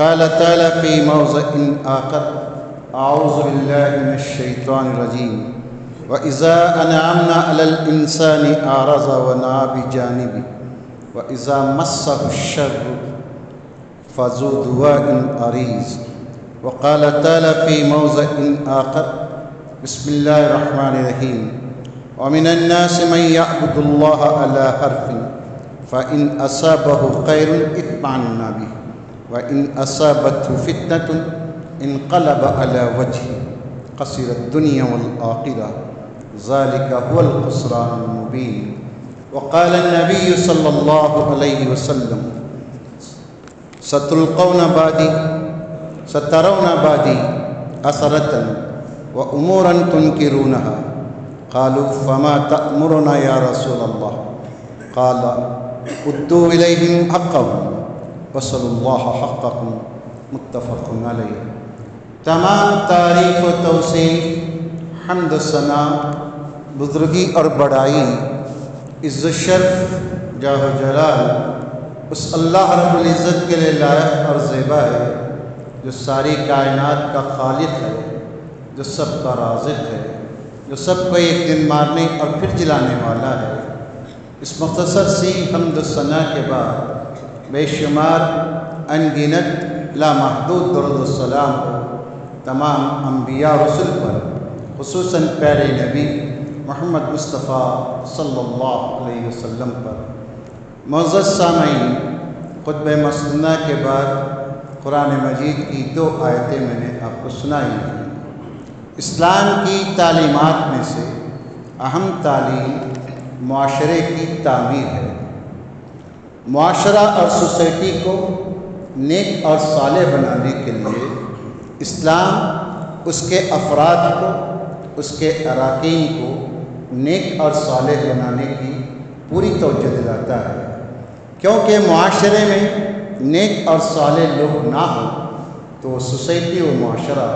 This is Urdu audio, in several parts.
قال تعالى في موضع آخر: أعوذ بالله من الشيطان الرجيم وإذا أنعمنا على الإنسان أعرض ونأى بجانبه وإذا مسه الشر فذو دعاء عريض. وقال تعالى في موضع آخر: بسم الله الرحمن الرحيم: ومن الناس من يعبد الله على حرف فإن أصابه خير اطمأن به وإن أصابته فتنة انقلب على وجهه خسر الدنيا والآخرة ذلك هو الخسران المبين. وقال النبي صلى الله عليه وسلم: سترون بعدي أثرة وأمورا تنكرونها. قالوا: فما تأمرنا يا رسول الله؟ قال: ادوا إليهم حقهم وصلوا الله حقكم. متفق علیہ. تمام تعریف و توصیف، حمد و ثنا، بزرگی اور بڑائی، عز و شرف، جاہ و جلال اس اللہ رب العزت کے لیے لائق اور زیبا ہے جو ساری کائنات کا خالق ہے، جو سب کا رازق ہے، جو سب کو ایک دن مارنے اور پھر جلانے والا ہے. اس مختصر سی حمد و ثنا کے بعد بے شمار انگنت لامحدود درود و سلام ہو تمام انبیاء رسل پر، خصوصاً پیارے نبی محمد مصطفیٰ صلی اللہ علیہ وسلم پر. معزز سامعین، خطبہ مسنونہ کے بعد قرآن مجید کی 2 آیتیں میں نے آپ کو سنائی ہیں. اسلام کی تعلیمات میں سے اہم تعلیم معاشرے کی تعمیر ہے. معاشرہ اور سوسائٹی کو نیک اور صالح بنانے کے لیے اسلام اس کے افراد کو، اس کے اراکین کو نیک اور صالح بنانے کی پوری توجہ دلاتا ہے، کیونکہ معاشرے میں نیک اور صالح لوگ نہ ہوں تو سوسائٹی و معاشرہ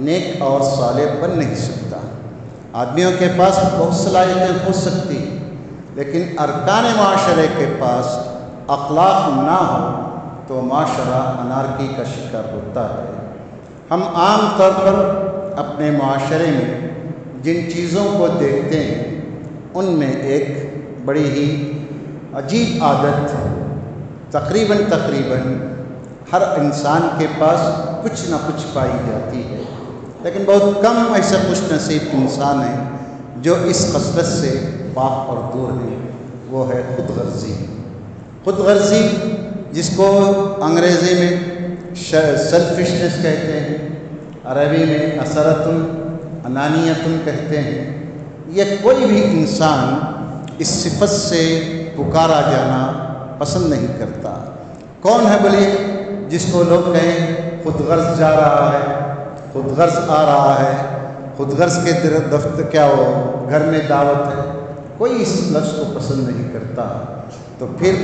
نیک اور صالح بن نہیں سکتا. آدمیوں کے پاس بہت صلاحیتیں ہو سکتی لیکن ارکان معاشرے کے پاس اخلاق نہ ہو تو معاشرہ انارکی کا شکار ہوتا ہے. ہم عام طور پر اپنے معاشرے میں جن چیزوں کو دیکھتے ہیں ان میں ایک بڑی ہی عجیب عادت تقریباً ہر انسان کے پاس کچھ نہ کچھ پائی جاتی ہے، لیکن بہت کم ایسے خوش نصیب انسان ہیں جو اس خصلت سے پاک اور دور ہیں. وہ ہے خود غرضی. خود غرضی جس کو انگریزی میں سیلفشنس کہتے ہیں، عربی میں اثرتن، انانیتن کہتے ہیں. یہ کوئی بھی انسان اس صفت سے پکارا جانا پسند نہیں کرتا. کون ہے بولے جس کو لوگ کہیں خود غرض جا رہا ہے، خود غرض آ رہا ہے، خود غرض کے دفتر کیا ہو گھر میں دعوت ہے؟ کوئی اس لفظ کو پسند نہیں کرتا. تو پھر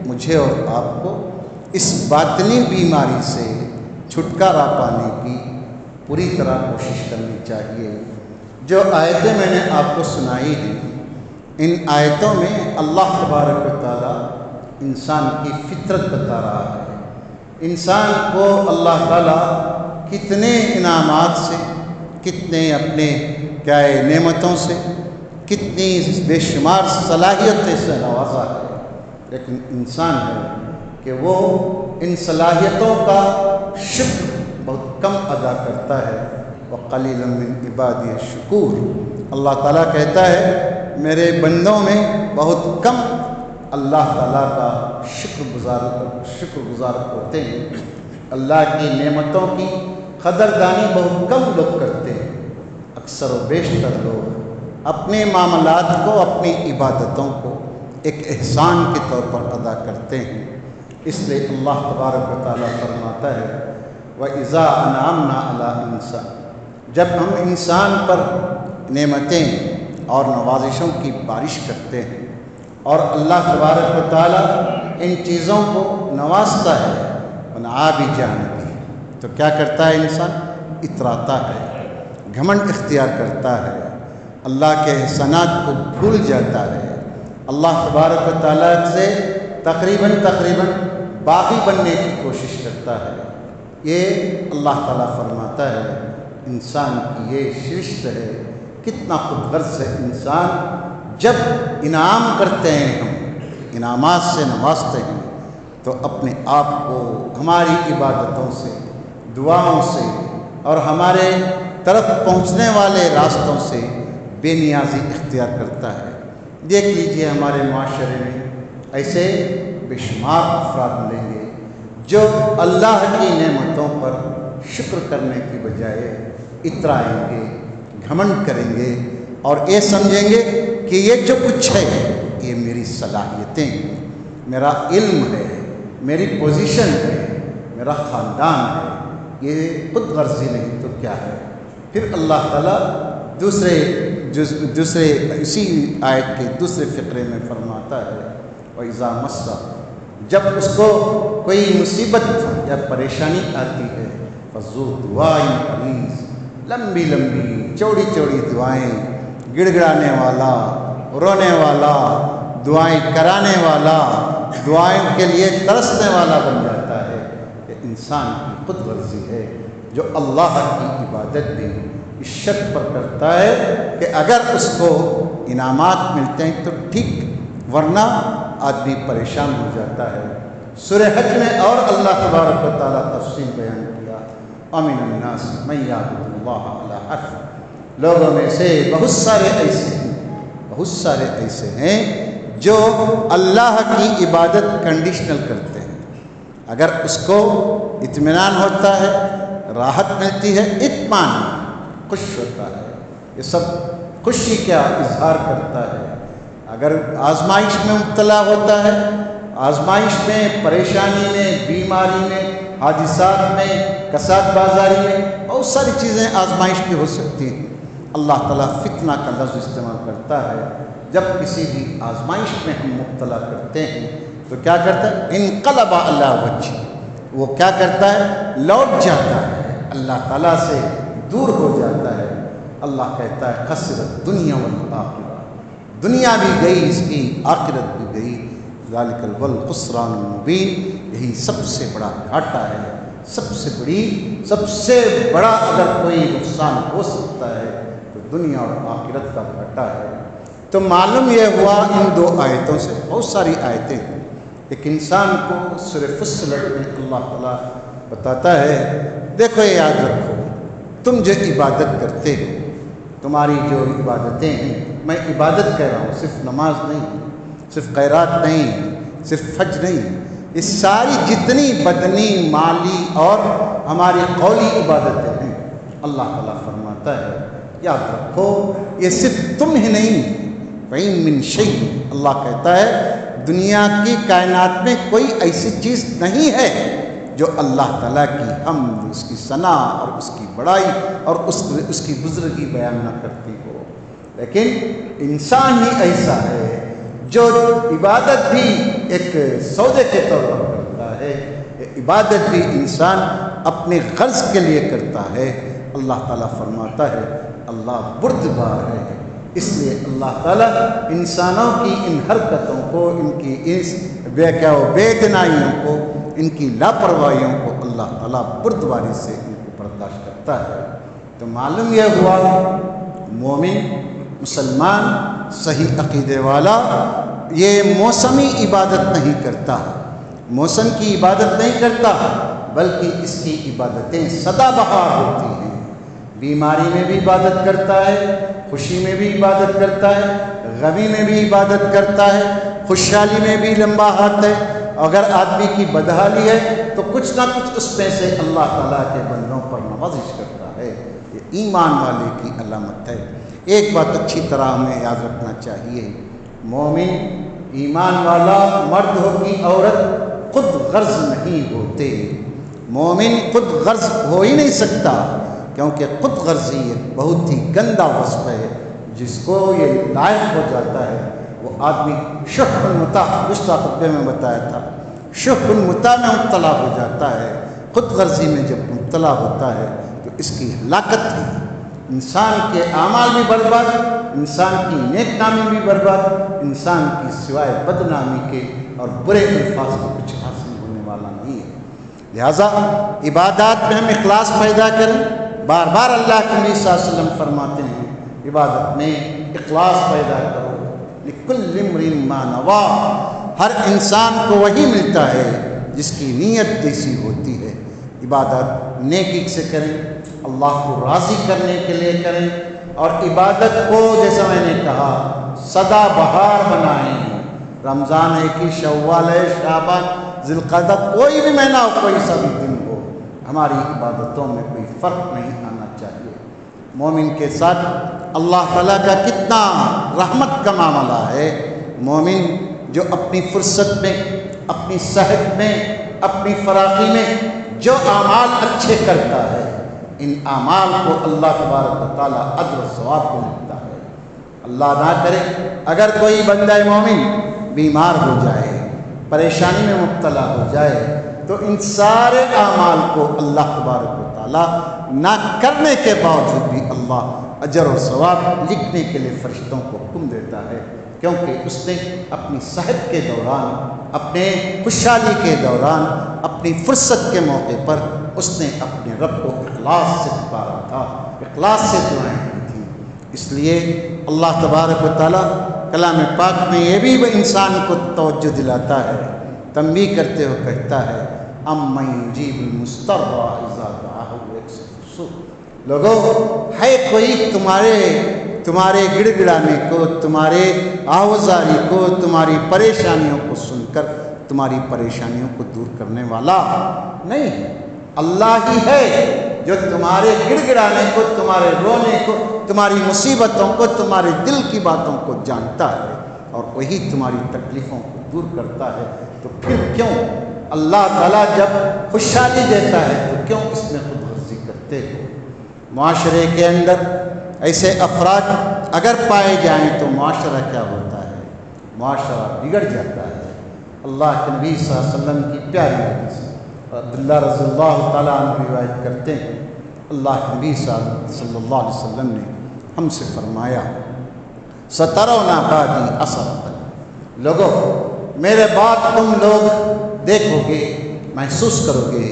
مجھے اور آپ کو اس باطنی بیماری سے چھٹکارا پانے کی پوری طرح کوشش کرنی چاہیے. جو آیتیں میں نے آپ کو سنائی ہیں ان آیتوں میں اللہ تبارک و تعالیٰ انسان کی فطرت بتا رہا ہے. انسان کو اللہ تعالیٰ کتنے انعامات سے، کتنے اپنے نعمتوں سے، کتنی بے شمار صلاحیتیں سے نوازا ہے، لیکن انسان ہے کہ وہ ان صلاحیتوں کا شکر بہت کم ادا کرتا ہے. وَقَلِيلًا مِّنْ عِبَادِيَ الشُّكُورُ. اللہ تعالیٰ کہتا ہے میرے بندوں میں بہت کم اللہ تعالیٰ کا شکر گزار ہوتے ہیں. اللہ کی نعمتوں کی قدردانی بہت کم لوگ کرتے ہیں. اکثر و بیشتر لوگ اپنے معاملات کو، اپنی عبادتوں کو ایک احسان کے طور پر ادا کرتے ہیں. اس لیے اللہ تبارک و تعالیٰ فرماتا ہے وَإِذَا أَنْعَمْنَا عَلَىٰ إِنسَانٍ، جب ہم انسان پر نعمتیں اور نوازشوں کی بارش کرتے ہیں اور اللہ تبارک و تعالیٰ ان چیزوں کو نوازتا ہے وَنَعَا بِجَانِبِهِ، تو کیا کرتا ہے انسان؟ اتراتا ہے، گھمنڈ اختیار کرتا ہے، اللہ کے احسانات کو بھول جاتا ہے، اللہ تبارک و تعالیٰ سے تقریباً باغی بننے کی کوشش کرتا ہے. یہ اللہ تعالیٰ فرماتا ہے انسان کی یہ شرشت ہے، کتنا خود غرض ہے انسان۔ جب انعام کرتے ہیں، ہم انعامات سے نوازتے ہیں، تو اپنے آپ کو ہماری عبادتوں سے، دعاؤں سے اور ہمارے طرف پہنچنے والے راستوں سے بے نیازی اختیار کرتا ہے۔ دیکھ لیجئے ہمارے معاشرے میں ایسے بے شمار افراد ملیں گے جو اللہ کی نعمتوں پر شکر کرنے کی بجائے اترائیں گے، گھمنڈ کریں گے اور یہ سمجھیں گے کہ یہ جو کچھ ہے یہ میری صلاحیتیں، میرا علم ہے، میری پوزیشن ہے، میرا خاندان ہے، یہ خود غرضی نہیں تو کیا ہے۔ پھر اللہ تعالیٰ دوسرے اسی آیت کے دوسرے فقرے میں فرماتا ہے وَإِذَا مَسَّ، جب اس کو کوئی مصیبت یا پریشانی آتی ہے، فَذُو دُعَاءٍ عَرِيضٍ، لمبی لمبی چوڑی چوڑی دعائیں، گڑ گڑانے والا، رونے والا، دعائیں کرانے والا، دعائیں کے لیے ترسنے والا بن جاتا ہے۔ یہ انسان کی خود غرضی ہے جو اللہ کی عبادت بھی اس شرط پر کرتا ہے کہ اگر اس کو انعامات ملتے ہیں تو ٹھیک، ورنہ آدمی پریشان ہو جاتا ہے۔ سورہ حج میں اور اللہ تبارک و تعالیٰ تفصیل بیان کیا، وَمِنَ النَّاسِ مَن يَعْبُدُ اللَّهَ عَلَىٰ حَرْفٍ، لوگوں میں سے بہت سارے ایسے ہیں جو اللہ کی عبادت کنڈیشنل کرتے ہیں۔ اگر اس کو اطمینان ہوتا ہے، راحت ملتی ہے، اطمینان، خوش ہوتا ہے، یہ سب خوشی کا اظہار کرتا ہے۔ اگر آزمائش میں مبتلا ہوتا ہے، آزمائش میں، پریشانی میں، بیماری میں، حادثات میں، کساد بازاری میں، بہت ساری چیزیں آزمائش کی ہو سکتی ہیں۔ اللہ تعالیٰ فتنہ کا لفظ استعمال کرتا ہے۔ جب کسی بھی آزمائش میں ہم مبتلا کرتے ہیں تو کیا کرتا ہے؟ انقلب علی وجہ، وہ کیا کرتا ہے؟ لوٹ جاتا ہے، اللہ تعالیٰ سے دور ہو جاتا ہے۔ اللہ کہتا ہے خسرت دنیا والآخرہ، دنیا بھی گئی اس کی، آخرت بھی گئی، ذالک الخسران المبین، یہی سب سے بڑا گھاٹا ہے، سب سے بڑا اگر کوئی نقصان ہو سکتا ہے تو دنیا اور آخرت کا گھاٹا ہے۔ تو معلوم یہ ہوا ان دو آیتوں سے، بہت ساری آیتیں ہیں، ایک انسان کو سورہ فصلت میں اللہ تعالیٰ بتاتا ہے دیکھو یہ یاد رکھو، تم جو عبادت کرتے ہو، تمہاری جو عبادتیں ہیں، میں عبادت کہہ رہا ہوں، صرف نماز نہیں، صرف خیرات نہیں، صرف حج نہیں، یہ ساری جتنی بدنی، مالی اور ہماری قولی عبادتیں ہیں، اللہ تعالیٰ فرماتا ہے یاد رکھو یہ صرف تم ہی نہیں، وَإِن مِّن شَيْءٍ، اللہ کہتا ہے دنیا کی کائنات میں کوئی ایسی چیز نہیں ہے جو اللہ تعالیٰ کی حمد، اس کی ثنا اور اس کی بڑائی اور اس کی بزرگی بیان نہ کرتی ہو، لیکن انسان ہی ایسا ہے جو عبادت بھی ایک سودے کے طور پر کرتا ہے، عبادت بھی انسان اپنے غرض کے لیے کرتا ہے۔ اللہ تعالیٰ فرماتا ہے اللہ بردبار ہے، اس لیے اللہ تعالیٰ انسانوں کی ان حرکتوں کو، ان کی اس بے دنائیوں کو، ان کی لاپرواہیوں کو اللہ تعالیٰ بردباری سے ان کو برداشت کرتا ہے۔ تو معلوم یہ ہوا مومن، مسلمان، صحیح عقیدے والا یہ موسمی عبادت نہیں کرتا، موسم کی عبادت نہیں کرتا، بلکہ اس کی عبادتیں سدا بہار ہوتی ہیں۔ بیماری میں بھی عبادت کرتا ہے، خوشی میں بھی عبادت کرتا ہے، غمی میں بھی عبادت کرتا ہے، خوشحالی میں بھی لمبا ہاتھ ہے۔ اگر آدمی کی بدحالی ہے تو کچھ نہ کچھ اس میں سے اللہ تعالیٰ کے بندوں پر نوازش کرتا ہے۔ یہ ایمان والے کی علامت ہے۔ ایک بات اچھی طرح ہمیں یاد رکھنا چاہیے، مومن، ایمان والا، مرد ہو کی عورت، خود غرض نہیں ہوتے۔ مومن خود غرض ہو ہی نہیں سکتا، کیونکہ خود غرضی ایک بہت ہی گندا وصف ہے، جس کو یہ لائق ہو جاتا ہے وہ آدمی شح المتع، گزشتہ خطبے میں بتایا تھا، شح المتع میں مبتلا ہو جاتا ہے۔ خود غرضی میں جب مبتلا ہوتا ہے تو اس کی ہلاکت ہے، انسان کے اعمال بھی برباد، انسان کی نیک نامی بھی برباد، انسان کی سوائے بدنامی کے اور برے الفاظ کے کچھ حاصل ہونے والا نہیں ہے۔ لہذا عبادات میں ہم اخلاص پیدا کریں. بار بار اللہ کے نبی صلی اللہ علیہ وسلم فرماتے ہیں عبادت میں اخلاص پیدا کرو. لکل امرئ ما نویٰ، ہر انسان کو وہی ملتا ہے جس کی نیت جیسی ہوتی ہے. عبادت نیکی سے کریں، اللہ کو راضی کرنے کے لیے کریں، اور عبادت کو جیسا میں نے کہا سدا بہار بنائیں. رمضان ہے کہ شوال ہے، شعبان، ذی القعدہ، کوئی بھی مہینہ ہو، کوئی سا بھی دن ہو، ہماری عبادتوں میں کوئی فرق نہیں آنا چاہیے. مومن کے ساتھ اللہ تعالیٰ کا کتنا رحمت کا معاملہ ہے. مومن جو اپنی فرصت میں، اپنی صحت میں، اپنی فراغی میں جو اعمال اچھے کرتا ہے، ان اعمال کو اللہ تبارک و تعالیٰ اجر و ثواب کو ملتا ہے. اللہ نہ کرے اگر کوئی بندہ مومن بیمار ہو جائے، پریشانی میں مبتلا ہو جائے، تو ان سارے اعمال کو اللہ تبارک و تعالیٰ نہ کرنے کے باوجود بھی اللہ اجر و ثواب لکھنے کے لیے فرشتوں کو حکم دیتا ہے، کیونکہ اس نے اپنی صحت کے دوران، اپنے خوشحالی کے دوران، اپنی فرصت کے موقع پر اس نے اپنے رب کو اخلاص سے پکارا تھا، اخلاص سے دعائیں کی تھیں. اس لیے اللہ تبارک و تعالیٰ کلام پاک میں یہ بھی وہ انسان کو توجہ دلاتا ہے، تنبیہ کرتے ہوئے کہتا ہے امن یجیب المضطر اذا دعاہ ویکشف السوء. لوگوں، ہے کوئی تمہارے گڑ گڑانے کو، تمہارے آوازاری کو، تمہاری پریشانیوں کو سن کر تمہاری پریشانیوں کو دور کرنے والا نہیں ہے. اللہ ہی ہے جو تمہارے گڑ گڑانے کو، تمہارے رونے کو، تمہاری مصیبتوں کو، تمہارے دل کی باتوں کو جانتا ہے، اور وہی تمہاری تکلیفوں کو دور کرتا ہے. تو پھر کیوں اللہ تعالیٰ جب خوشحالی دیتا ہے تو کیوں اس میں خود غرضی کرتے ہو؟ معاشرے کے اندر ایسے افراد اگر پائے جائیں تو معاشرہ کیا ہوتا ہے؟ معاشرہ بگڑ جاتا ہے. اللہ کے نبی صلی اللہ علیہ وسلم کی پیاری حدیث عبداللہ رضی اللہ تعالیٰ عنہ روایت کرتے ہیں، اللہ کے نبی صلی اللہ علیہ وسلم نے ہم سے فرمایا سترون بعدی اثرۃ. لوگوں، میرے بعد تم لوگ دیکھو گے، محسوس کرو گے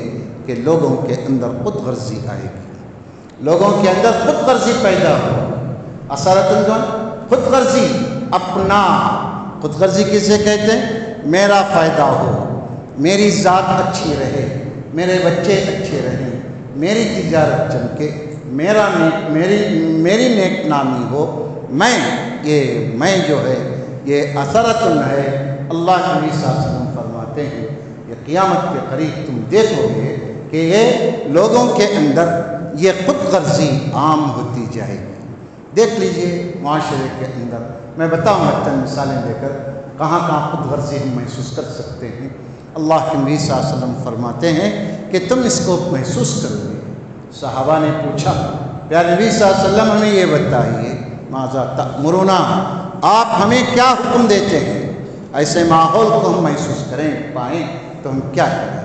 کہ لوگوں کے اندر خود غرضی آئے گی، لوگوں کے اندر خود غرضی پیدا ہو. اثرۃ خود غرضی، اپنا. خود غرضی کسے کہتے ہیں؟ میرا فائدہ ہو، میری ذات اچھی رہے، میرے بچے اچھے رہیں، میری تجارت چمکے، میری نیک نامی ہو. میں جو ہے یہ اثرۃ ہے. اللہ کے نبی صلی اللہ علیہ وسلم فرماتے ہیں یہ قیامت کے قریب تم دیکھو گے کہ یہ لوگوں کے اندر یہ خود غرضی عام ہوتی جائے گی. دیکھ لیجئے معاشرے کے اندر، میں بتاؤں گا چند مثالیں دے کر کہاں کہاں خود غرضی ہم محسوس کر سکتے ہیں. اللہ کے نبی صلی اللہ علیہ وسلم فرماتے ہیں کہ تم اس کو محسوس کرو گے. صحابہ نے پوچھا پیارے نبی صلی اللہ علیہ وسلم ہمیں یہ بتائیے ماذا تأمرنا، آپ ہمیں کیا حکم دیتے ہیں؟ ایسے ماحول کو ہم محسوس کریں، پائیں تو ہم کیا کریں؟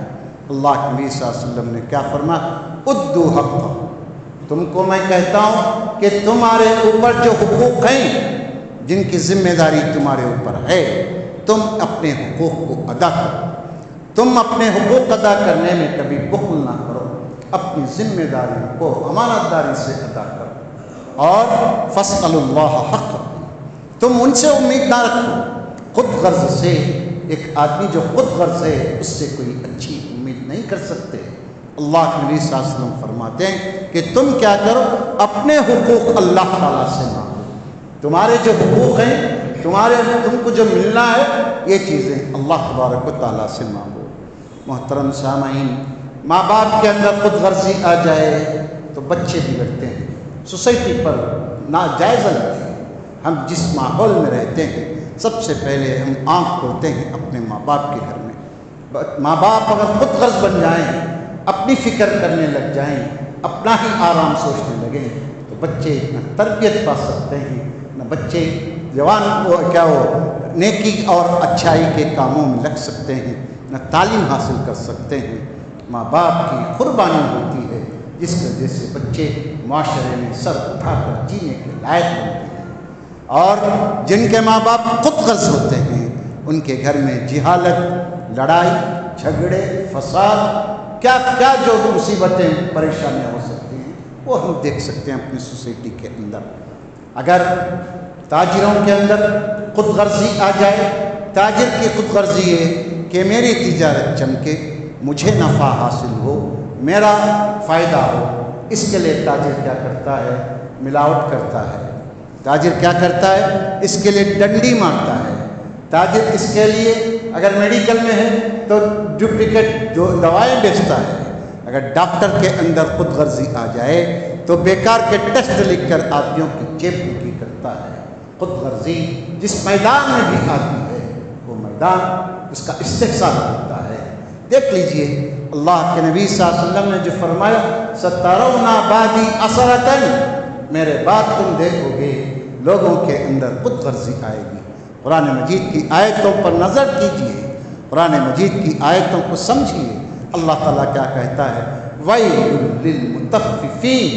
اللہ کے نبی صلی اللہ علیہ وسلم نے کیا فرمایا؟ ادو حق. تم کو میں کہتا ہوں کہ تمہارے اوپر جو حقوق ہیں، جن کی ذمہ داری تمہارے اوپر ہے، تم اپنے حقوق کو ادا کرو. تم اپنے حقوق ادا کرنے میں کبھی بخل نہ کرو، اپنی ذمہ داریوں کو امانت داری سے ادا کرو. اور فاسألوا اللہ حق، تم ان سے امید نہ رکھو. خود غرض سے ایک آدمی جو خود غرض ہے اس سے کوئی اچھی امید نہیں کر سکتے. اللہ کے نبی صلی اللہ علیہ وسلم فرماتے ہیں کہ تم کیا کرو؟ اپنے حقوق اللہ تعالیٰ سے مانگو. تمہارے جو حقوق ہیں، تم کو جو ملنا ہے، یہ چیزیں اللہ تبارک و تعالیٰ سے مانگو. محترم سامعین، ماں باپ کے اندر خود غرضی آ جائے تو بچے بگڑتے ہیں، سوسائٹی پر ناجائز لگتے ہیں. ہم جس ماحول میں رہتے ہیں، سب سے پہلے ہم آنکھ کھولتے ہیں اپنے ماں باپ کے گھر میں. ماں باپ اگر خود غرض بن جائیں، اپنی فکر کرنے لگ جائیں، اپنا ہی آرام سوچنے لگیں، تو بچے نہ تربیت پا سکتے ہیں، نہ بچے جوان نیکی اور اچھائی کے کاموں میں لگ سکتے ہیں، نہ تعلیم حاصل کر سکتے ہیں. ماں باپ کی قربانی ہوتی ہے جس وجہ سے بچے معاشرے میں سر اٹھا کر جینے کے لائق بنتے ہیں. اور جن کے ماں باپ خود غرض ہوتے ہیں، ان کے گھر میں جہالت، لڑائی جھگڑے، فساد کیا کیا جو مصیبتیں پریشانیاں ہو سکتی ہیں وہ ہم دیکھ سکتے ہیں اپنی سوسائٹی کے اندر۔ اگر تاجروں کے اندر خود غرضی آ جائے، تاجر کی خود غرضی ہے کہ میری تجارت چمکے، مجھے نفع حاصل ہو، میرا فائدہ ہو، اس کے لیے تاجر کیا کرتا ہے؟ ملاوٹ کرتا ہے۔ تاجر کیا کرتا ہے؟ اس کے لیے ڈنڈی مارتا ہے۔ تاجر اس کے لیے اگر میڈیکل میں ہے تو ڈپلیکیٹ دوائیں بیچتا ہے۔ اگر ڈاکٹر کے اندر خود غرضی آ جائے تو بیکار کے ٹیسٹ لکھ کر آدمیوں کی جیب پوکی کرتا ہے۔ خود غرضی جس میدان میں بھی آتی ہے وہ میدان اس کا استحصال ہوتا ہے۔ دیکھ لیجئے اللہ کے نبی صلی اللہ علیہ وسلم نے جو فرمایا سترون بعدی اثرتاً، میرے بعد تم دیکھو گے لوگوں کے اندر خود غرضی آئے گی۔ قرآن مجید کی آیتوں پر نظر کیجئے، قرآن مجید کی آیتوں کو سمجھیے۔ اللہ تعالیٰ کیا کہتا ہے؟ وَيْلٌ لِّلْمُطَفِّفِينَ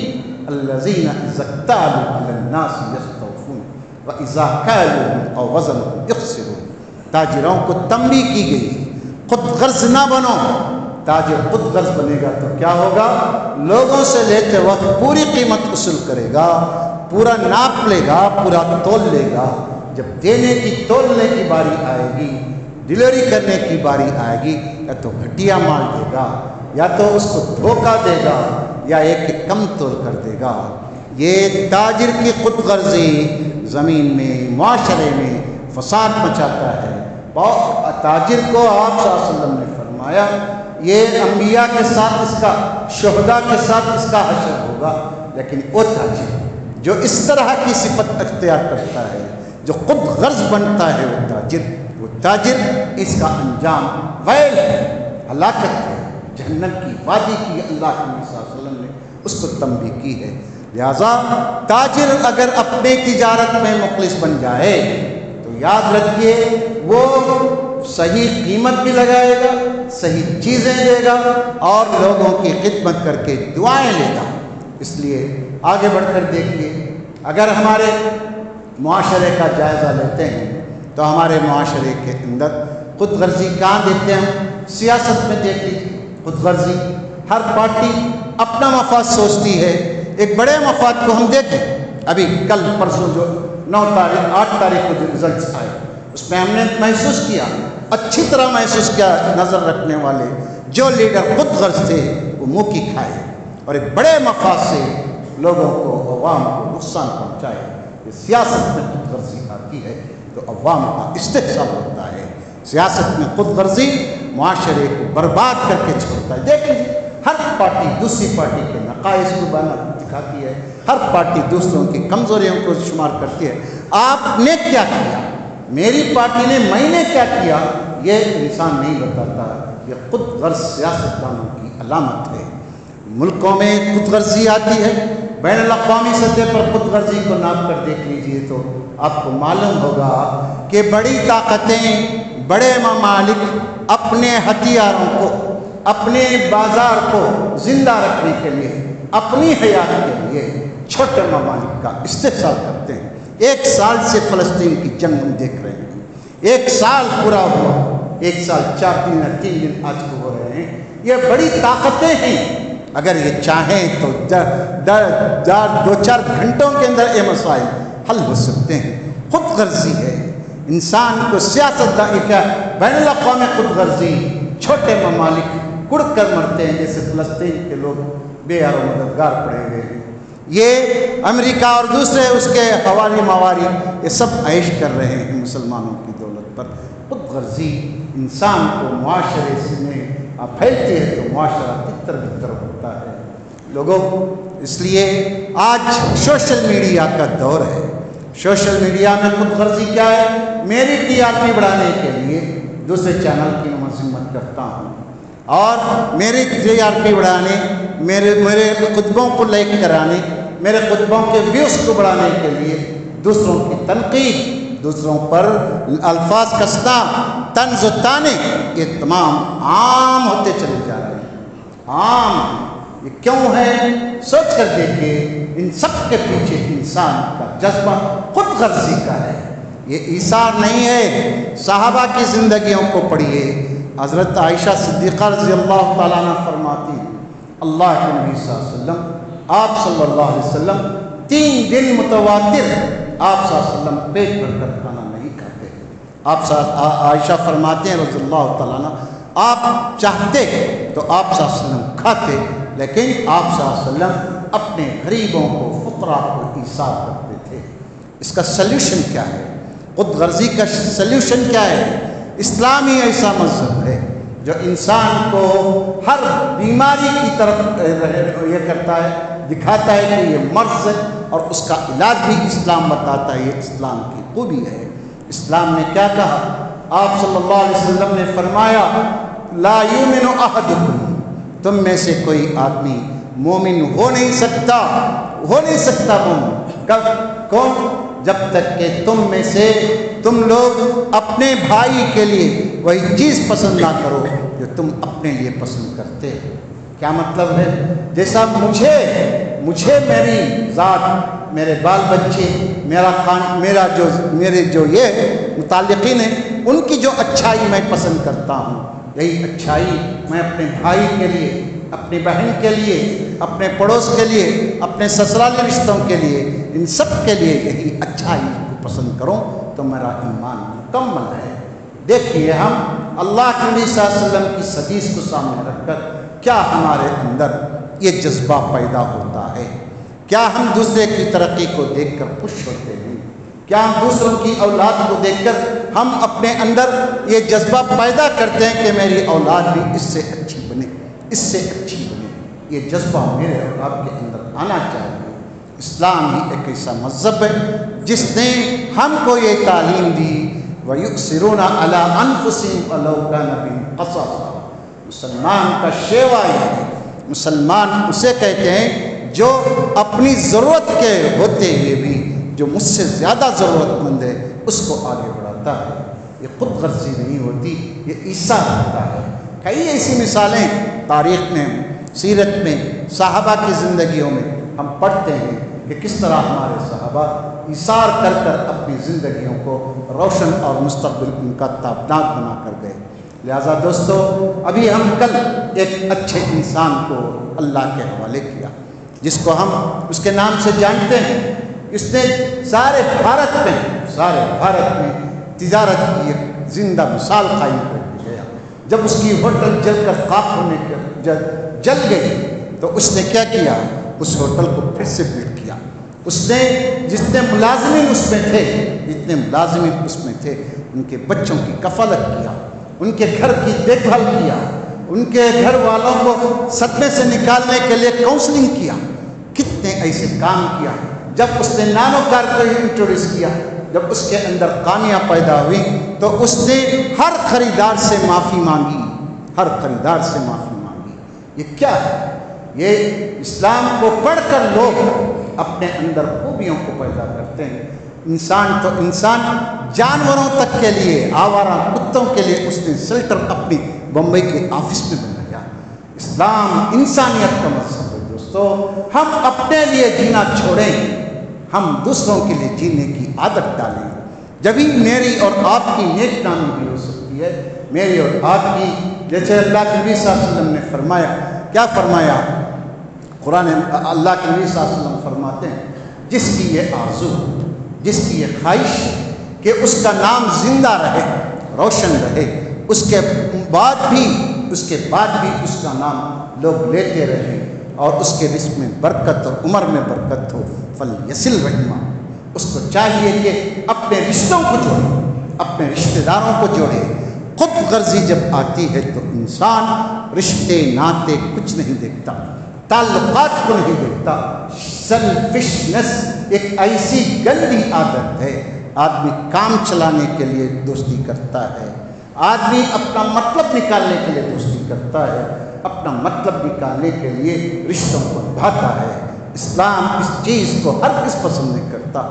الَّذِينَ إِذَا اكْتَالُوا عَلَى النَّاسِ يَسْتَوْفُونَ وَإِذَا كَالُوهُمْ أَوْ وَزَنُوهُمْ يُخْسِرُونَ۔ تاجروں کو تنبیہ کی گئی، خود غرض نہ بنو۔ تاجر خود غرض بنے گا تو کیا ہوگا؟ لوگوں سے لیتے وقت پوری قیمت وصول کرے گا، پورا ناپ لے گا، پورا تول لے گا۔ جب دینے کی تولنے کی باری آئے گی، ڈلیوری کرنے کی باری آئے گی، یا تو گھٹیا مال دے گا، یا تو اس کو دھوکہ دے گا، یا ایک کم تول کر دے گا۔ یہ تاجر کی خود غرضی زمین میں، معاشرے میں فساد مچاتا ہے۔ تاجر کو آپ صلی اللہ علیہ وسلم نے فرمایا یہ انبیاء کے ساتھ اس کا، شہداء کے ساتھ اس کا حشر ہوگا، لیکن وہ تاجر جو اس طرح کی صفت اختیار کرتا ہے، جو خود غرض بنتا ہے، وہ تاجر اس کا انجام ویل ہے، ہلاکت ہے، جہنم کی وادی کی اللہ کے نبی صلی اللہ علیہ وسلم نے اس کو تنبیہ کی ہے۔ لہذا تاجر اگر اپنے تجارت میں مخلص بن جائے تو یاد رکھیے وہ صحیح قیمت بھی لگائے گا، صحیح چیزیں دے گا، اور لوگوں کی خدمت کر کے دعائیں لے گا۔ اس لیے آگے بڑھ کر دیکھیے، اگر ہمارے معاشرے کا جائزہ لیتے ہیں تو ہمارے معاشرے کے اندر خود غرضی کہاں دیکھتے ہیں؟ سیاست میں دیکھ لیجیے خود غرضی، ہر پارٹی اپنا مفاد سوچتی ہے۔ ایک بڑے مفاد کو ہم دیکھیں، ابھی کل پرسوں جو 8 تاریخ کو جو رزلٹس آئے اس میں ہم نے محسوس کیا، اچھی طرح محسوس کیا، نظر رکھنے والے جو لیڈر خود غرض تھے وہ منہ کی کھائے اور ایک بڑے مفاد سے لوگوں کو، عوام کو نقصان پہنچائے۔ یہ سیاست میں خود غرضی آتی ہے تو عوام کا استحصال ہوتا ہے۔ سیاست میں خود غرضی معاشرے کو برباد کر کے چھوڑتا ہے۔ دیکھ لیجیے ہر پارٹی دوسری پارٹی کے نقائص کو دکھاتی ہے، ہر پارٹی دوسروں کی کمزوریوں کو شمار کرتی ہے۔ آپ نے کیا کیا، میری پارٹی نے، میں نے کیا کیا، یہ انسان نہیں بتاتا۔ یہ خود غرض سیاستدانوں کی علامت ہے۔ ملکوں میں خود غرضی آتی ہے، بین الاقوامی سطح پر خود غرضی کو ناپ کر دیکھ لیجئے تو آپ کو معلوم ہوگا کہ بڑی طاقتیں، بڑے ممالک اپنے ہتھیاروں کو، اپنے بازار کو زندہ رکھنے کے لیے، اپنی حیات کے لیے چھوٹے ممالک کا استحصال کرتے ہیں۔ 1 سال سے فلسطین کی جنگ ہم دیکھ رہے ہیں، 1 سال پورا ہوا، 1 سال 4 دن یا 3 دن آج کو ہو رہے ہیں۔ یہ بڑی طاقتیں ہیں، اگر یہ چاہیں تو 2-4 گھنٹوں کے اندر یہ مسائل حل ہو سکتے ہیں۔ خود غرضی ہے انسان کو سیاست بین الاقوامی خود غرضی، چھوٹے ممالک کڑ کر مرتے ہیں، جیسے فلسطین کے لوگ بے یار و مددگار پڑے ہوئے ہیں۔ یہ امریکہ اور دوسرے اس کے حوالی مواری یہ سب عیش کر رہے ہیں مسلمانوں کی دولت پر۔ خود غرضی انسان کو معاشرے میں پھیلتی ہے تو معاشرہ تتر بتر ہوتا ہے۔ لوگوں اس لیے آج سوشل میڈیا کا دور ہے۔ سوشل میڈیا میں خود غرضی کیا ہے؟ میری TRP بڑھانے کے لیے دوسرے چینل کی مذمت کرتا ہوں، اور میری TRP بڑھانے، میرے خطبوں کو لائک کرانے، میرے خطبوں کے ویوز کو بڑھانے کے لیے دوسروں کی تنقید، دوسروں پر الفاظ کسنا، طنز و طعنے، یہ تمام عام ہوتے چلے جا رہے ہیں۔ عام یہ کیوں ہے؟ سوچ کر دیکھیے، ان سب کے پیچھے انسان کا جذبہ خود غرضی کا ہے۔ یہ ایثار نہیں ہے۔ صحابہ کی زندگیوں کو پڑھیے، حضرت عائشہ صدیقہ رضی اللہ تعالیٰ عنہ فرماتی ہیں اللہ کے نبی صلی اللہ علیہ وسلم آپ صلی اللہ علیہ وسلم 3 دن متواتر آپ صلی اللہ علیہ وسلم پیٹ بھر کر کھانا نہیں کھاتے. عائشہ فرماتے ہیں رضی اللہ تعالیٰ عنہ آپ چاہتے تو آپ صلی اللہ علیہ وسلم کھاتے، لیکن آپ صلی اللہ علیہ وسلم اپنے غریبوں کو فقراء کو ایثار کرتے تھے. اس کا سلیوشن کیا ہے؟ خود غرضی کا سلیوشن کیا ہے؟ اسلام ہی ایسا مذہب ہے جو انسان کو ہر بیماری کی طرف یہ کرتا ہے، دکھاتا ہے کہ یہ مرض ہے، اور اس کا علاج بھی اسلام بتاتا ہے. یہ اسلام کی خوبی ہے. اسلام نے کیا کہا؟ آپ صلی اللہ علیہ وسلم نے فرمایا لا یؤمن احدکم، تم میں سے کوئی آدمی مومن ہو نہیں سکتا مومن کب؟ کون؟ جب تک کہ تم میں سے تم لوگ اپنے بھائی کے لیے وہی چیز پسند نہ کرو جو تم اپنے لیے پسند کرتے ہو. کیا مطلب ہے؟ جیسا مجھے میری ذات، میرے بال بچے، میرے جو یہ متعلقین ہیں ان کی جو اچھائی میں پسند کرتا ہوں، یہی اچھائی میں اپنے بھائی کے لیے، اپنی بہن کے لیے، اپنے پڑوس کے لیے، اپنے سسرالی رشتوں کے لیے، ان سب کے لیے یہی اچھائی کو پسند کروں تو میرا ایمان مکمل ہے. دیکھیے ہم اللہ کے نبی صلی اللہ علیہ وسلم کی حدیث کو سامنے رکھ کر کیا ہمارے اندر یہ جذبہ پیدا ہوتا ہے؟ کیا ہم دوسرے کی ترقی کو دیکھ کر خوش ہوتے ہیں؟ کیا ہم دوسروں کی اولاد کو دیکھ کر ہم اپنے اندر یہ جذبہ پیدا کرتے ہیں کہ میری اولاد بھی اس سے اچھی بنے، اس سے اچھی بنے؟ یہ جذبہ میرے اور آپ کے اندر آنا چاہیے. اسلام ہی ایک ایسا مذہب ہے جس نے ہم کو یہ تعلیم دی وَيُؤْثِرُونَ عَلَىٰ أَنفُسِهِمْ وَلَوْ كَانَ بِهِمْ خَصَاصَةٌ. مسلمان کا شیوا یہ ہے. مسلمان اسے کہتے ہیں جو اپنی ضرورت کے ہوتے ہوئے بھی جو مجھ سے زیادہ ضرورت مند ہے اس کو آگے بڑھاتا ہے. یہ خود غرضی نہیں ہوتی، یہ ایثار ہوتا ہے. کئی ایسی مثالیں تاریخ میں، سیرت میں، صحابہ کی زندگیوں میں ہم پڑھتے ہیں کہ کس طرح ہمارے صحابہ ایثار کر کر اپنی زندگیوں کو روشن اور مستقبل ان کا تابناک بنا کر گئے. لہذا دوستو، ابھی ہم کل ایک اچھے انسان کو اللہ کے حوالے کیا جس کو ہم اس کے نام سے جانتے ہیں. اس نے سارے بھارت میں تجارت کی ایک زندہ مثال قائم کر دیا. جب اس کی ہوٹل جل کر خاک ہونے کے جل گئی تو اس نے کیا کیا؟ اس ہوٹل کو پھر سے بلڈ کیا. اس نے جتنے ملازمین اس میں تھے ان کے بچوں کی کفالت کیا، ان کے گھر کی دیکھ بھال کیا، ان کے گھر والوں کو صدمے سے نکالنے کے لیے کاؤنسلنگ کیا. کتنے ایسے کام کیا. جب اس نے نانو کار کو انٹروڈیوس کیا، جب اس کے اندر خامیاں پیدا ہوئی تو اس نے ہر خریدار سے معافی مانگی. یہ کیا ہے؟ یہ اسلام کو پڑھ کر لوگ اپنے اندر خوبیوں کو پیدا کرتے ہیں. انسان جانوروں تک کے لیے، آوارہ کتوں کے لیے اس نے شیلٹر اپنی بمبئی کے آفس میں بنایا. اسلام انسانیت کا مذہب ہے. دوستو، ہم اپنے لیے جینا چھوڑیں، ہم دوسروں کے لیے جینے کی عادت ڈالیں. جبھی میری اور آپ کی نیک نامی بھی ہو سکتی ہے. میری اور آپ کی، جیسے اللہ کے نبی صلی اللہ علیہ وسلم نے فرمایا، کیا فرمایا؟ قرآن اللہ کے نبی صلی اللہ علیہ وسلم فرماتے ہیں جس کی یہ آرزو، جس کی یہ خواہش کہ اس کا نام زندہ رہے، روشن رہے، اس کے بعد بھی اس کا نام لوگ لیتے رہیں اور اس کے رزق میں برکت اور عمر میں برکت ہو، فلیصل رحمہ. اس کو چاہیے کہ اپنے رشتوں کو جوڑے، اپنے رشتہ داروں کو جوڑے. خود غرضی جب آتی ہے تو انسان رشتے ناطے کچھ نہیں دیکھتا، تعلقات کو نہیں دیکھتا. سیلفشنس ایک ایسی گندی عادت ہے. آدمی کام چلانے کے لیے دوستی کرتا ہے، آدمی اپنا مطلب نکالنے کے لیے دوستی کرتا ہے، اپنا مطلب نکالنے کے لیے رشتوں کو نبھاتا ہے. اسلام اس چیز کو ہرگز پسند نہیں کرتا.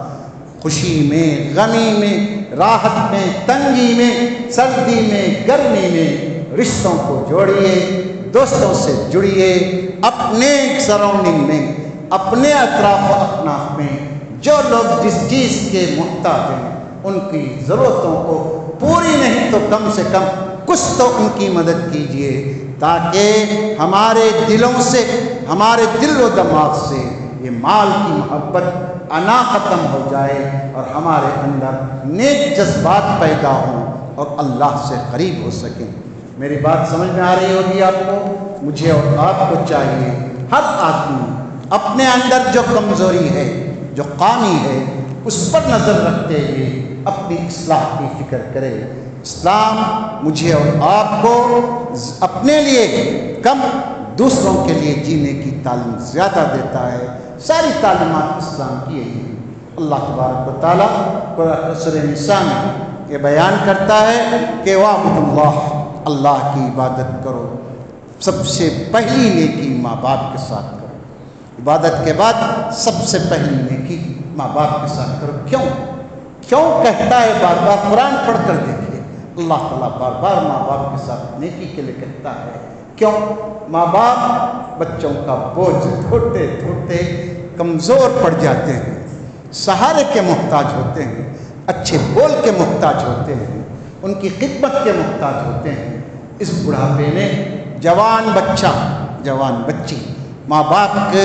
خوشی میں، غمی میں، راحت میں، تنگی میں، سردی میں، گرمی میں رشتوں کو جوڑیے، دوستوں سے جڑیے. اپنے سراؤنڈنگ میں، اپنے اطراف و اکناف میں جو لوگ جس چیز کے محتاج ہیں ان کی ضرورتوں کو پوری نہیں تو کم سے کم کچھ تو ان کی مدد کیجیے تاکہ ہمارے دلوں سے، ہمارے دل و دماغ سے یہ مال کی محبت انا ختم ہو جائے اور ہمارے اندر نیک جذبات پیدا ہوں اور اللہ سے قریب ہو سکیں۔ میری بات سمجھ میں آ رہی ہوگی آپ کو؟ مجھے اور آپ کو چاہیے ہر آدمی اپنے اندر جو کمزوری ہے، جو خامی ہے، اس پر نظر رکھتے ہوئے اپنی اصلاح کی فکر کرے۔ اسلام مجھے اور آپ کو اپنے لیے کم، دوسروں کے لیے جینے کی تعلیم زیادہ دیتا ہے۔ ساری تعلیمات اسلام کی یہی ہیں۔ اللہ تبارک و تعالیٰ سورہ نساء میں یہ بیان کرتا ہے کہ وَاعْبُدُوا اللَّهَ، اللہ کی عبادت کرو۔ سب سے پہلی نیکی ماں باپ کے ساتھ کرو۔ عبادت کے بعد سب سے پہلی نیکی ماں باپ کے ساتھ کرو۔ کیوں کہتا ہے بار بار؟ قرآن پڑھ کر دیکھیے، اللہ تعالیٰ بار بار ماں باپ کے ساتھ نیکی کے لیے کہتا ہے۔ کیوں؟ ماں باپ بچوں کا بوجھ ڈھوتے ڈھوتے کمزور پڑ جاتے ہیں، سہارے کے محتاج ہوتے ہیں، اچھے بول کے محتاج ہوتے ہیں، ان کی خدمت کے محتاج ہوتے ہیں۔ اس بڑھاپے میں جوان بچہ، جوان بچی ماں باپ کے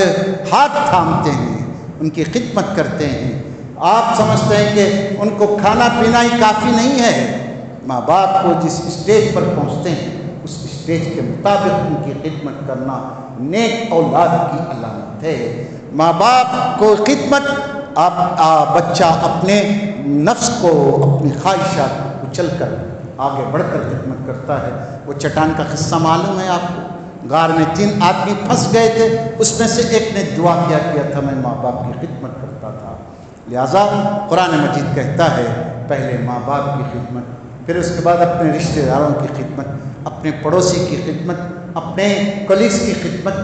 ہاتھ تھامتے ہیں، ان کی خدمت کرتے ہیں۔ آپ سمجھتے ہیں کہ ان کو کھانا پینا ہی کافی نہیں ہے؟ ماں باپ کو جس اسٹیج پر پہنچتے ہیں اس اسٹیج کے مطابق ان کی خدمت کرنا نیک اولاد کی علامت ہے۔ ماں باپ کو خدمت، بچہ اپنے نفس کو، اپنی خواہشات کو کچل کر آگے بڑھ کر خدمت کرتا ہے۔ وہ چٹان کا قصہ معلوم ہے آپ کو؟ غار میں 3 آدمی پھنس گئے تھے، اس میں سے ایک نے دعا کیا تھا میں ماں باپ کی خدمت کرتا تھا۔ لہٰذا قرآن مجید کہتا ہے پہلے ماں باپ کی خدمت، پھر اس کے بعد اپنے رشتہ داروں کی خدمت، اپنے پڑوسی کی خدمت، اپنے کولیگس کی خدمت،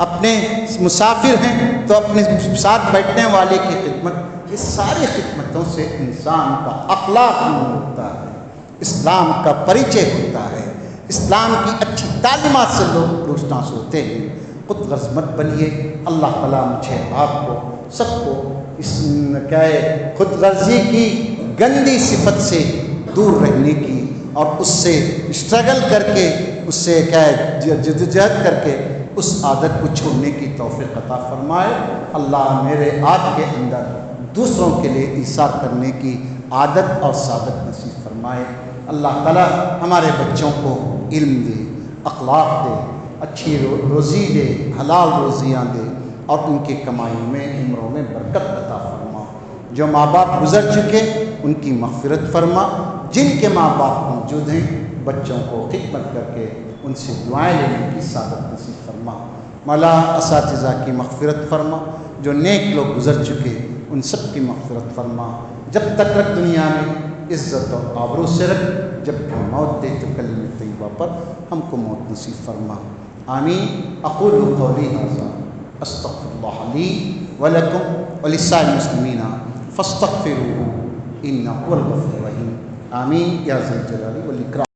اپنے مسافر ہیں تو اپنے ساتھ بیٹھنے والے کی خدمت۔ اس ساری خدمتوں سے انسان کا اخلاق نور ہوتا ہے، اسلام کا پریچے ہوتا ہے، اسلام کی اچھی تعلیمات سے لوگ روشناس ہوتے ہیں۔ خود غرض مت بنیے۔ اللہ تعالیٰ مجھے آپ کو سب کو اس خود غرضی کی گندی صفت سے دور رہنے کی اور اس سے اسٹرگل کر کے، اس سے جدوجہد کر کے اس عادت کو چھوڑنے کی توفیق عطا فرمائے۔ اللہ میرے آپ کے اندر دوسروں کے لیے ایثار کرنے کی عادت اور سعادت نصیب فرمائے۔ اللہ تعالیٰ ہمارے بچوں کو علم دے، اخلاق دے، اچھی روزی دے، حلال روزیاں دے اور ان کی کمائی میں، عمروں میں برکت عطا فرما۔ جو ماں باپ گزر چکے ان کی مغفرت فرما، جن کے ماں باپ موجود ہیں بچوں کو خدمت کر کے ان سے دعائیں لینے کی سعادت نصیب فرما۔ مولا اساتذہ کی مغفرت فرما، جو نیک لوگ گزر چکے ان سب کی مغفرت فرما۔ جب تک رکھ دنیا میں عزت اور آبرو سے رکھ، جب بھی موت دے تو کلمہ طیبہ پر ہم کو موت نصیب فرما۔ آمین۔ اقول قولی ھذا استغفر اللہ لی ولکم ولسائر المسلمین فاستغفروہ انہ هو الغفور الرحیم۔ آمین یا ذا الجلال والاکرام۔